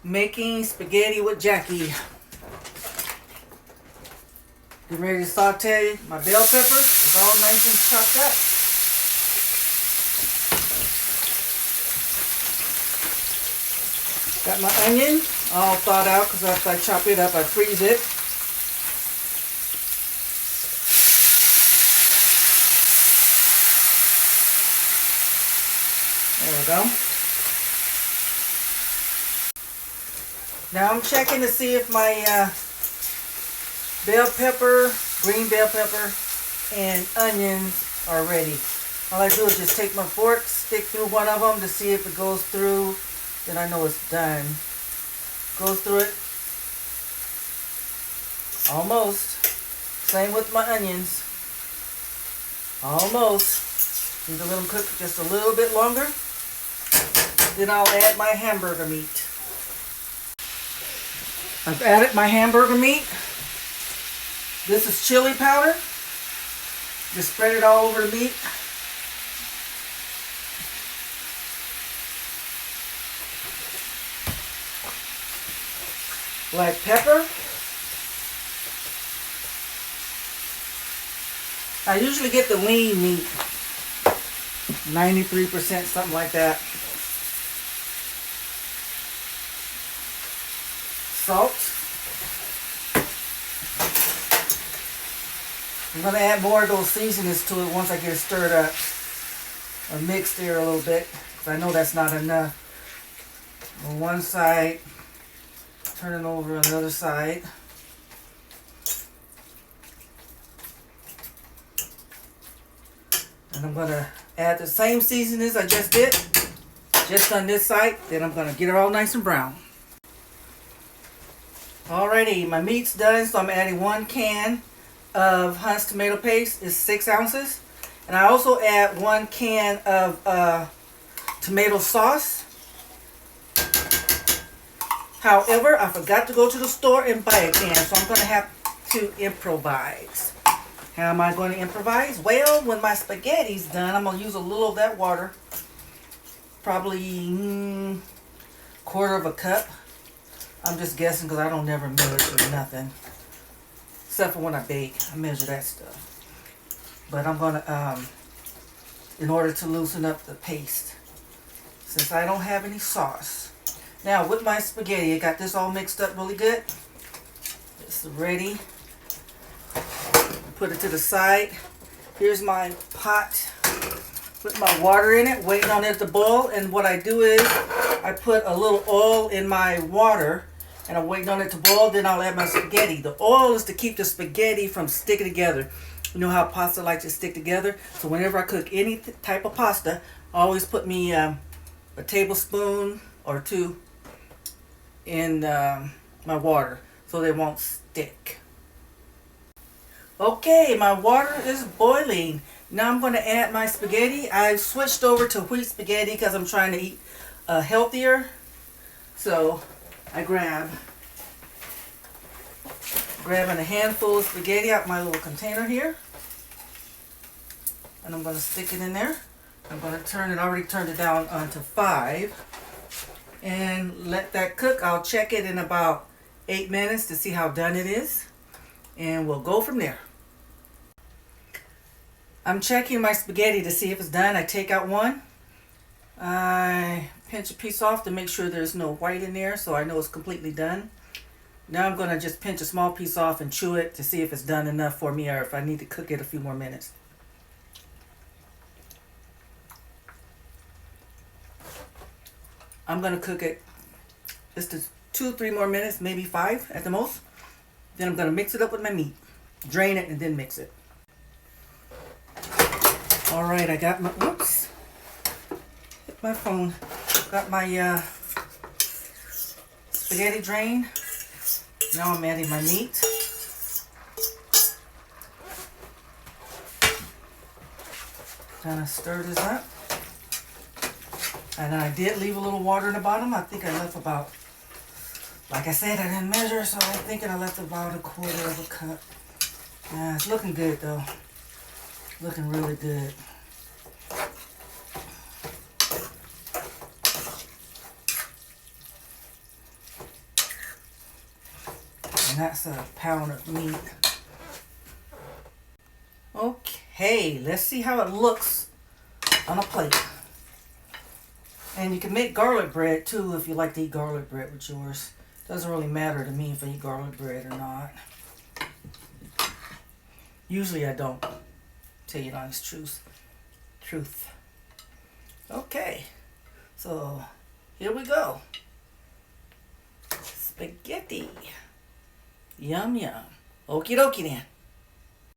Making spaghetti with Jackie. Getting ready to saute my bell pepper. It's all nice and chopped up. Got my onion all thawed out because after I chop it up, I freeze it. There we go. Now I'm checking to see if my bell pepper, green bell pepper, and onions are ready. All I do is just take my fork, stick through one of them to see if it goes through. Then I know it's done. Goes through it. Almost. Same with my onions. Almost. Need to let them cook just a little bit longer. Then I'll add my hamburger meat. I've added my hamburger meat. This is chili powder. Just spread it all over the meat. Black pepper. I usually get the lean meat. 93%, something like that. Salt. I'm going to add more of those seasonings to it once I get it stirred up or mixed there a little bit, because I know that's not enough. On one side, turn it over on the other side. And I'm going to add the same seasonings I just did, just on this side. Then I'm going to get it all nice and brown. Alrighty, my meat's done, so I'm adding 1 can of Hunt's tomato paste. It's 6 ounces. And I also add 1 can of tomato sauce. However, I forgot to go to the store and buy a can, so I'm going to have to improvise. How am I going to improvise? Well, when my spaghetti's done, I'm going to use a little of that water. Probably quarter of a cup. I'm just guessing because I don't never measure nothing. Except for when I bake, I measure that stuff. But I'm going to, in order to loosen up the paste, since I don't have any sauce. Now with my spaghetti, I got this all mixed up really good. It's ready. Put it to the side. Here's my pot with my water in it, waiting on it to boil. And what I do is I put a little oil in my water and I'm waiting on it to boil. Then I'll add my spaghetti. The oil is to keep the spaghetti from sticking together. You know how pasta likes to stick together? So whenever I cook any type of pasta, I always put me a tablespoon or 2 in my water so they won't stick. Okay, my water is boiling. Now I'm going to add my spaghetti. I switched over to wheat spaghetti because I'm trying to eat healthier. So I grabbing a handful of spaghetti out my little container here. And I'm going to stick it in there. I'm going to turn it, I already turned it down onto 5. And let that cook. I'll check it in about 8 minutes to see how done it is. And we'll go from there. I'm checking my spaghetti to see if it's done. I take out one. I pinch a piece off to make sure there's no white in there, so I know it's completely done. Now I'm going to just pinch a small piece off and chew it to see if it's done enough for me or if I need to cook it a few more minutes. I'm going to cook it just 2-3 more minutes, maybe 5 at the most. Then I'm going to mix it up with my meat. Drain it and then mix it. Alright, I got my, whoops, hit my phone. Got my spaghetti drained. Now I'm adding my meat. Kind of stir this up. And I did leave a little water in the bottom. I think I left about, like I said, I didn't measure, so I'm thinking I left about 1/4 of a cup. Yeah, it's looking good though. Looking really good. And that's a pound of meat. Okay, let's see how it looks on a plate. And you can make garlic bread too if you like to eat garlic bread with yours. Doesn't really matter to me if I eat garlic bread or not. Usually I don't. Tell you the honest truth. Okay, so here we go. Spaghetti. Yum yum. Okie dokie then.